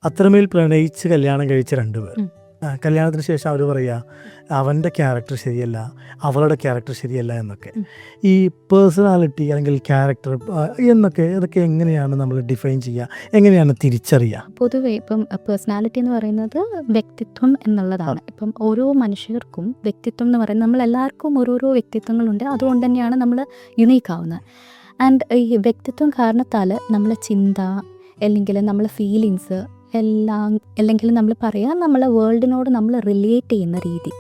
അത്രമേൽ പ്രണയിച്ച് കല്യാണം കഴിച്ച രണ്ടുപേർ, ഉം. കല്യാണത്തിന് ശേഷം അവർ പറയുക അവൻ്റെ ക്യാരക്ടർ ശരിയല്ല, അവളുടെ ക്യാരക്ടർ ശരിയല്ല എന്നൊക്കെ. ഉം. ഈ പേഴ്സണാലിറ്റി അല്ലെങ്കിൽ ക്യാരക്ടർ ഇതൊക്കെ എങ്ങനെയാണ് നമ്മൾ ഡിഫൈൻ ചെയ്യുക, എങ്ങനെയാണ് തിരിച്ചറിയുക? പൊതുവെ ഇപ്പം പേഴ്സണാലിറ്റി എന്ന് പറയുന്നത് വ്യക്തിത്വം എന്നുള്ളതാണ്. ഇപ്പം ഓരോ മനുഷ്യർക്കും വ്യക്തിത്വം എന്ന് പറയുന്നത്, നമ്മളെല്ലാവർക്കും ഓരോരോ വ്യക്തിത്വങ്ങളുണ്ട്. അതുകൊണ്ട് തന്നെയാണ് നമ്മൾ യുണീക്ക് ആവുന്നത്. ആൻഡ് ഈ വ്യക്തിത്വം കാരണത്താൽ നമ്മളെ ചിന്ത അല്ലെങ്കിൽ നമ്മളെ ഫീലിങ്സ് എല്ലാം, അല്ലെങ്കിൽ നമ്മൾ പറയാം നമ്മളെ വേൾഡിനോട് നമ്മൾ റിലേറ്റ് ചെയ്യുന്ന രീതി,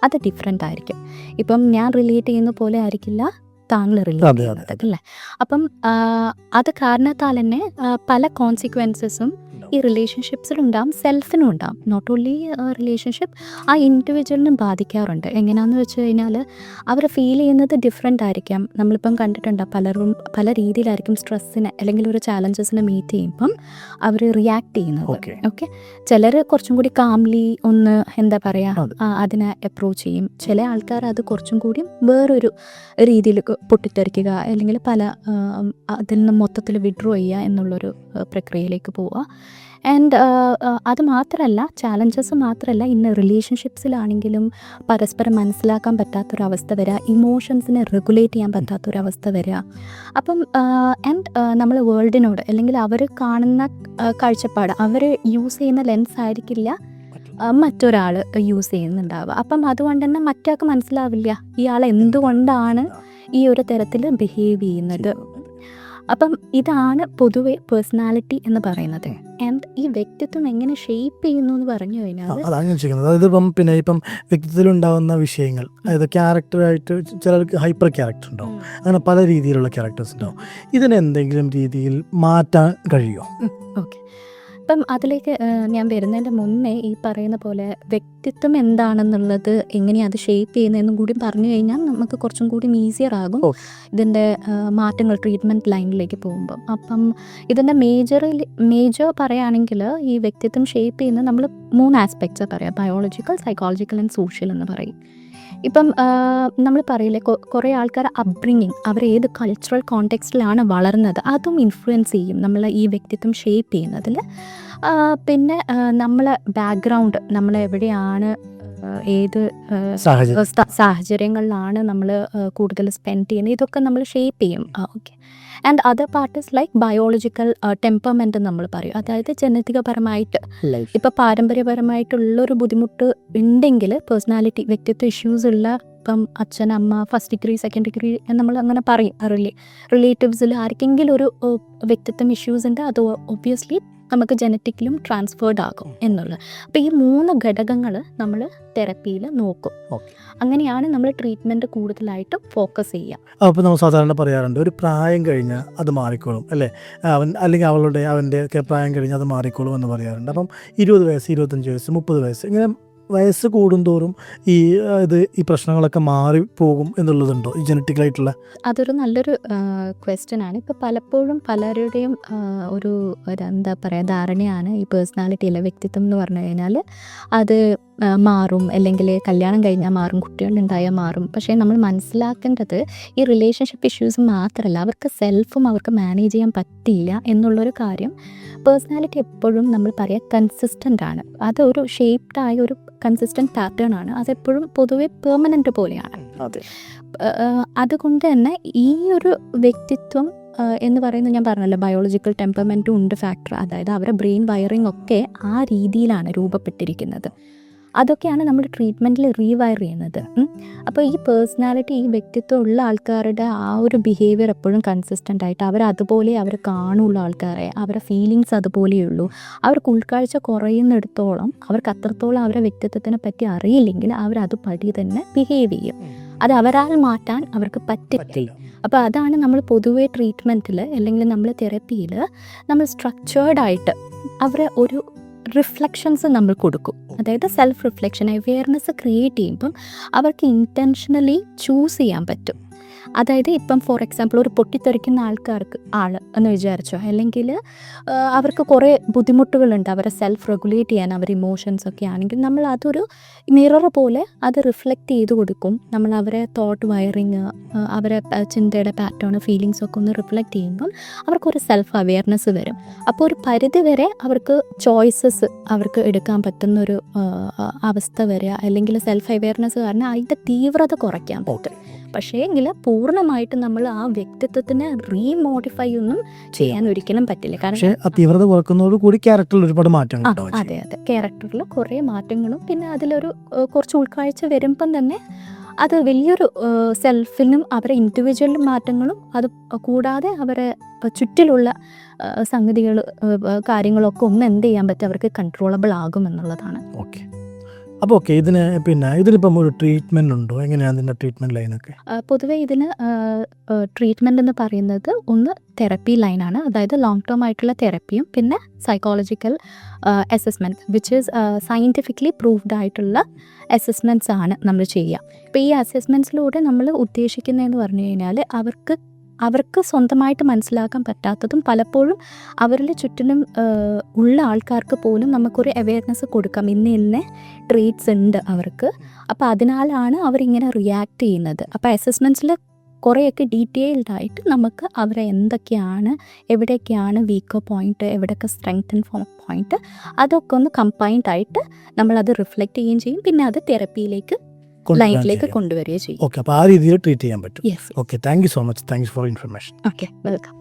അത് ഡിഫറെൻ്റ് ആയിരിക്കും. ഇപ്പം ഞാൻ റിലേറ്റ് ചെയ്യുന്ന പോലെ ആയിരിക്കില്ല താങ്കൾ റിലേറ്റ് അതെ, അതെ, ചെയ്യുന്നത്, അല്ലേ? അപ്പം അത് കാരണത്താൽ തന്നെ പല കോൺസിക്വൻസസും ഈ റിലേഷൻഷിപ്സിലുണ്ടാവും, സെൽഫിനും ഉണ്ടാവും. നോട്ട് ഓൺലി റിലേഷൻഷിപ്പ്, ആ ഇൻഡിവിജ്വലിനും ബാധിക്കാറുണ്ട്. എങ്ങനെയാണെന്ന് വെച്ച് കഴിഞ്ഞാൽ അവർ ഫീൽ ചെയ്യുന്നത് ഡിഫറെൻ്റ് ആയിരിക്കാം. നമ്മളിപ്പം കണ്ടിട്ടുണ്ട് പലരും പല രീതിയിലായിരിക്കും സ്ട്രെസ്സിനെ അല്ലെങ്കിൽ ഒരു ചാലഞ്ചസിനെ മീറ്റ് ചെയ്യുമ്പം അവർ റിയാക്ട് ചെയ്യുന്നത്. ഓക്കെ. ഓക്കെ, ചിലർ കുറച്ചും കൂടി കാംലി ഒന്ന് എന്താ പറയുക അതിനെ അപ്രോച്ച് ചെയ്യും. ചില ആൾക്കാർ അത് കുറച്ചും കൂടി വേറൊരു രീതിയിൽ പൊട്ടിത്തെറിക്കുക അല്ലെങ്കിൽ പല അതിൽ നിന്ന് മൊത്തത്തിൽ വിഡ്രോ ചെയ്യുക എന്നുള്ളൊരു പ്രക്രിയയിലേക്ക് പോവുക. ആൻഡ് അത് മാത്രമല്ല, ചാലഞ്ചസ് മാത്രമല്ല, ഇന്ന് റിലേഷൻഷിപ്സിലാണെങ്കിലും പരസ്പരം മനസ്സിലാക്കാൻ പറ്റാത്തൊരവസ്ഥ വരിക, ഇമോഷൻസിനെ റെഗുലേറ്റ് ചെയ്യാൻ പറ്റാത്തൊരവസ്ഥ വരിക. അപ്പം ആൻഡ് നമ്മൾ വേൾഡിനോട് അല്ലെങ്കിൽ അവർ കാണുന്ന കാഴ്ചപ്പാട്, അവർ യൂസ് ചെയ്യുന്ന ലെൻസ് ആയിരിക്കില്ല മറ്റൊരാൾ യൂസ് ചെയ്യുന്നുണ്ടാവുക. അപ്പം അതുകൊണ്ട് തന്നെ മറ്റൊരാൾക്ക് മനസ്സിലാവില്ല ഇയാൾ എന്തുകൊണ്ടാണ് ഈ ഒരു തരത്തിൽ ബിഹേവ് ചെയ്യുന്നത്. അപ്പം ഇതാണ് പൊതുവെ പേഴ്സണാലിറ്റി എന്ന് പറയുന്നത്. ആൻഡ് ഈ വ്യക്തിത്വം എങ്ങനെ ഷേപ്പ് ചെയ്യുന്നു എന്ന് പറഞ്ഞു കഴിഞ്ഞാൽ, അതാണ് ഞാൻ ചോദിക്കുന്നത്. അതായത് ഇപ്പം വ്യക്തിത്വത്തിലുണ്ടാകുന്ന വിഷയങ്ങൾ, അതായത് ക്യാരക്ടറായിട്ട് ചിലർക്ക് ഹൈപ്പർ ക്യാരക്ടർ ഉണ്ടാവും, അങ്ങനെ പല രീതിയിലുള്ള ക്യാരക്ടേഴ്സ് ഉണ്ടാവും. ഇതിനെ എന്തെങ്കിലും രീതിയിൽ മാറ്റാൻ കഴിയുമോ? ഓക്കെ, അപ്പം അതിലേക്ക് ഞാൻ വരുന്നതിൻ്റെ മുന്നേ ഈ പറയുന്ന പോലെ വ്യക്തിത്വം എന്താണെന്നുള്ളത് എങ്ങനെയാണ് അത് ഷേപ്പ് ചെയ്യുന്നതെന്നും കൂടി പറഞ്ഞു കഴിഞ്ഞാൽ നമുക്ക് കുറച്ചും കൂടി ഈസിയർ ആകും ഇതിൻ്റെ മാറ്റങ്ങൾ ട്രീറ്റ്മെൻറ്റ് ലൈനിലേക്ക് പോകുമ്പം. അപ്പം ഇതിൻ്റെ മേജർ പറയുകയാണെങ്കിൽ ഈ വ്യക്തിത്വം ഷേപ്പ് ചെയ്യുന്നത് നമ്മൾ 3 ആസ്പെക്ട്സാണ് പറയാം: ബയോളജിക്കൽ, സൈക്കോളജിക്കൽ ആൻഡ് സോഷ്യൽ എന്ന് പറയും. ഇപ്പം നമ്മൾ പറയില്ലേ കുറേ ആൾക്കാർ അപ്ബ്രിങ്ങിങ്, അവർ ഏത് കൾച്ചറൽ കോണ്ടെക്സ്റ്റിലാണ് വളർന്നത്, അതും ഇൻഫ്ലുവൻസ് ചെയ്യും നമ്മൾ ഈ വ്യക്തിത്വം ഷേപ്പ് ചെയ്യുന്നതിൽ. പിന്നെ നമ്മളെ ബാക്ക്ഗ്രൗണ്ട്, നമ്മളെവിടെയാണ്, ഏത് സാഹചര്യങ്ങളിലാണ് നമ്മൾ കൂടുതൽ സ്പെൻഡ് ചെയ്യുന്നത്, ഇതൊക്കെ നമ്മൾ ഷേപ്പ് ചെയ്യും. Okay, and other part is like biological temperament നമ്മൾ പറയും. അതായത് ജനറ്റികപരമായിട്ട് ഇപ്പോൾ പാരമ്പര്യപരമായിട്ടുള്ളൊരു ബുദ്ധിമുട്ട് ഉണ്ടെങ്കിൽ, പേഴ്സണാലിറ്റി വ്യക്തിത്വ ഇഷ്യൂസ് ഉള്ള, ഇപ്പം അച്ഛൻ അമ്മ ഫസ്റ്റ് ഡിഗ്രി സെക്കൻഡ് ഡിഗ്രി നമ്മൾ അങ്ങനെ പറയും, റിലേറ്റീവ്സിൽ ആർക്കെങ്കിലും ഒരു വ്യക്തിത്വം ഇഷ്യൂസ് ഉണ്ട്, അത് ഒബ്വിയസ്ലി നമുക്ക് ജനറ്റിക്കലും ട്രാൻസ്ഫേർഡ് ആകും എന്നുള്ളത്. അപ്പോൾ ഈ 3 ഘടകങ്ങൾ നമ്മൾ തെറപ്പിയിൽ നോക്കും. അങ്ങനെയാണ് നമ്മൾ ട്രീറ്റ്മെൻറ്റ് കൂടുതലായിട്ടും ഫോക്കസ് ചെയ്യുക. അപ്പോൾ നമ്മൾ സാധാരണ പറയാറുണ്ട് ഒരു പ്രായം കഴിഞ്ഞാൽ അത് മാറിക്കോളും, അല്ലേ? അല്ലെങ്കിൽ അവൻ്റെ ഒക്കെ പ്രായം കഴിഞ്ഞാൽ അത് മാറിക്കോളും എന്ന് പറയാറുണ്ട്. അപ്പം 20 വയസ്സ്, 25 വയസ്സ്, 30 വയസ്സ്, ഇങ്ങനെ വയസ്സ് കൂടുന്തോറും ഈ പ്രശ്നങ്ങളൊക്കെ മാറിപ്പോകും എന്നുള്ളതുണ്ടോ, ഈ ജനറ്റിക്കലായിട്ടുള്ള? അതൊരു നല്ലൊരു ക്വസ്റ്റ്യനാണ്. ഇപ്പോൾ പലപ്പോഴും പലരുടെയും ഒരു എന്താ പറയുക ധാരണയാണ് ഈ പേഴ്സണാലിറ്റിയിലെ വ്യക്തിത്വം എന്ന് പറഞ്ഞു കഴിഞ്ഞാൽ അത് മാറും, അല്ലെങ്കിൽ കല്യാണം കഴിഞ്ഞാൽ മാറും, കുട്ടികളുണ്ടായാൽ മാറും. പക്ഷേ നമ്മൾ മനസ്സിലാക്കേണ്ടത് ഈ റിലേഷൻഷിപ്പ് ഇഷ്യൂസ് മാത്രമല്ല, അവർക്ക് സെൽഫും അവർക്ക് മാനേജ് ചെയ്യാൻ പറ്റില്ല എന്നുള്ളൊരു കാര്യം. പേഴ്സണാലിറ്റി എപ്പോഴും നമ്മൾ പറയുക കൺസിസ്റ്റൻ്റ് ആണ്. അതൊരു ഷേപ്ഡായ ഒരു കൺസിസ്റ്റൻറ്റ് പാറ്റേൺ ആണ്. അതെപ്പോഴും പൊതുവെ പെർമനൻ്റ് പോലെയാണ്. അതുകൊണ്ട് തന്നെ ഈ ഒരു വ്യക്തിത്വം എന്ന് പറയുന്നത്, ഞാൻ പറഞ്ഞല്ലോ ബയോളജിക്കൽ ടെമ്പർമെൻറ്റും ഉണ്ട് ഫാക്ടർ. അതായത് അവരുടെ ബ്രെയിൻ വയറിംഗ് ഒക്കെ ആ രീതിയിലാണ് രൂപപ്പെട്ടിരിക്കുന്നത്. അതൊക്കെയാണ് നമ്മൾ ട്രീറ്റ്മെൻറ്റിൽ റീവയർ ചെയ്യുന്നത്. അപ്പോൾ ഈ പേഴ്സണാലിറ്റി, ഈ വ്യക്തിത്വം ഉള്ള ആൾക്കാരുടെ ആ ഒരു ബിഹേവിയർ എപ്പോഴും കൺസിസ്റ്റൻ്റ് ആയിട്ട് അതുപോലെ അവർ കാണുള്ള ആൾക്കാരെ, അവരുടെ ഫീലിങ്സ് അതുപോലെയുള്ളൂ. അവർക്ക് ഉൾക്കാഴ്ച കുറയുന്നിടത്തോളം, അവർക്ക് അത്രത്തോളം അവരുടെ വ്യക്തിത്വത്തിനെ പറ്റി അറിയില്ലെങ്കിൽ അത് പടി തന്നെ ബിഹേവ് ചെയ്യും. അത് അവരാൽ മാറ്റാൻ അവർക്ക് പറ്റില്ല. അപ്പോൾ അതാണ് നമ്മൾ പൊതുവേ ട്രീറ്റ്മെൻറ്റിൽ അല്ലെങ്കിൽ നമ്മൾ തെറപ്പിയിൽ നമ്മൾ സ്ട്രക്ചേർഡായിട്ട് അവരെ ഒരു റിഫ്ലക്ഷൻസ് നമ്മൾ കൊടുക്കും. അതായത് സെൽഫ് റിഫ്ലക്ഷൻ, അവെയർനെസ് ക്രിയേറ്റ് ചെയ്യുമ്പം അവർക്ക് ഇൻറ്റൻഷനലി ചൂസ് ചെയ്യാൻ പറ്റും. അതായത് ഇപ്പം ഫോർ എക്സാമ്പിൾ ഒരു പൊട്ടിത്തെറിക്കുന്ന ആൾ എന്ന് വിചാരിച്ചോ, അല്ലെങ്കിൽ അവർക്ക് കുറേ ബുദ്ധിമുട്ടുകളുണ്ട് അവരെ സെൽഫ് റെഗുലേറ്റ് ചെയ്യാൻ, അവർ ഇമോഷൻസ് ഒക്കെ ആണെങ്കിൽ നമ്മൾ അതൊരു മിറർ പോലെ അത് റിഫ്ലക്റ്റ് ചെയ്ത് കൊടുക്കും. നമ്മൾ അവരെ തോട്ട് വയറിങ്, അവരെ ചിന്തയുടെ പാറ്റേൺ, ഫീലിങ്സ് ഒക്കെ ഒന്ന് റിഫ്ലക്റ്റ് ചെയ്യുമ്പം അവർക്കൊരു സെൽഫ് അവെയർനെസ് വരും. അപ്പോൾ ഒരു പരിധി വരെ അവർക്ക് ചോയ്സസ് അവർക്ക് എടുക്കാൻ പറ്റുന്നൊരു അവസ്ഥ വരിക, അല്ലെങ്കിൽ സെൽഫ് അവെയർനെസ് കാരണം അതിൻ്റെ തീവ്രത കുറയ്ക്കാൻ പറ്റും. പക്ഷേ എങ്കിൽ പൂർണ്ണമായിട്ട് നമ്മൾ ആ വ്യക്തിത്വത്തിനെ റീമോഡിഫൈ ഒന്നും ചെയ്യാൻ ഒരിക്കലും പറ്റില്ല. കാരണം തീവ്രത കുറക്കുന്നതോടുകൂടി ക്യാരക്ടറിൽ ഒരുപാട് മാറ്റങ്ങൾ ഉണ്ടാവും. അതെ, ക്യാരക്ടറിൽ കുറേ മാറ്റങ്ങളും പിന്നെ അതിലൊരു കുറച്ച് ഉൾക്കാഴ്ച വരുമ്പം തന്നെ അത് വലിയൊരു സെൽഫിനും അവരെ ഇൻഡിവിജ്വലും മാറ്റങ്ങളും, അത് കൂടാതെ അവരെ ചുറ്റിലുള്ള സംഗതികൾ കാര്യങ്ങളൊക്കെ ഒന്ന് എന്ത് ചെയ്യാൻ പറ്റും, അവർക്ക് കൺട്രോളബിൾ ആകും എന്നുള്ളതാണ്. ഓക്കെ. അപ്പോൾ ഓക്കെ, ഇതിനിപ്പം ഒരു ട്രീറ്റ്മെൻറ്റ് ഉണ്ടോ? എങ്ങനെയാണ് അതിൻ്റെ ട്രീറ്റ്മെൻറ്റ് ലൈനൊക്കെ? പൊതുവേ ഇതിന് ട്രീറ്റ്മെൻറ്റ് എന്ന് പറയുന്നത് ഒന്ന് തെറപ്പി ലൈനാണ്, അതായത് ലോങ് ടേം ആയിട്ടുള്ള തെറപ്പിയും പിന്നെ psychological assessment which is scientifically proved ആയിട്ടുള്ള അസസ്മെൻറ്റ്സ് ആണ് നമ്മൾ ചെയ്യുക. ഇപ്പോൾ ഈ അസസ്മെൻറ്റ്സിലൂടെ നമ്മൾ ഉദ്ദേശിക്കുന്നതെന്ന് പറഞ്ഞു കഴിഞ്ഞാൽ അവർക്ക് സ്വന്തമായിട്ട് മനസ്സിലാക്കാൻ പറ്റാത്തതും പലപ്പോഴും അവരിൽ ചുറ്റിനും ഉള്ള ആൾക്കാർക്ക് പോലും നമുക്കൊരു അവെയർനെസ് കൊടുക്കാം, ഇന്ന ട്രീറ്റ്സ് ഉണ്ട് അവർക്ക്. അപ്പോൾ അതിനാലാണ് അവരിങ്ങനെ റിയാക്ട് ചെയ്യുന്നത്. അപ്പോൾ അസസ്മെൻറ്റ്സിൽ കുറേയൊക്കെ ഡീറ്റെയിൽഡ് ആയിട്ട് നമുക്ക് അവരെ എന്തൊക്കെയാണ്, എവിടെയൊക്കെയാണ് വീക്കർ പോയിൻറ്റ്, എവിടെയൊക്കെ സ്ട്രെങ്തൻ പോയിൻറ്റ്, അതൊക്കെ ഒന്ന് കമ്പൈൻഡ് ആയിട്ട് നമ്മളത് റിഫ്ലക്റ്റ് ചെയ്യുകയും ചെയ്യും. പിന്നെ അത് തെറപ്പിയിലേക്ക് ലൈഫിലേക്ക് കൊണ്ടുവരികയും ചെയ്യും. ഓക്കെ, അപ്പോൾ ആ രീതിയിൽ ട്രീറ്റ് ചെയ്യാൻ പറ്റും. Yes. Okay, thank you so much. Thanks for information. Okay, welcome.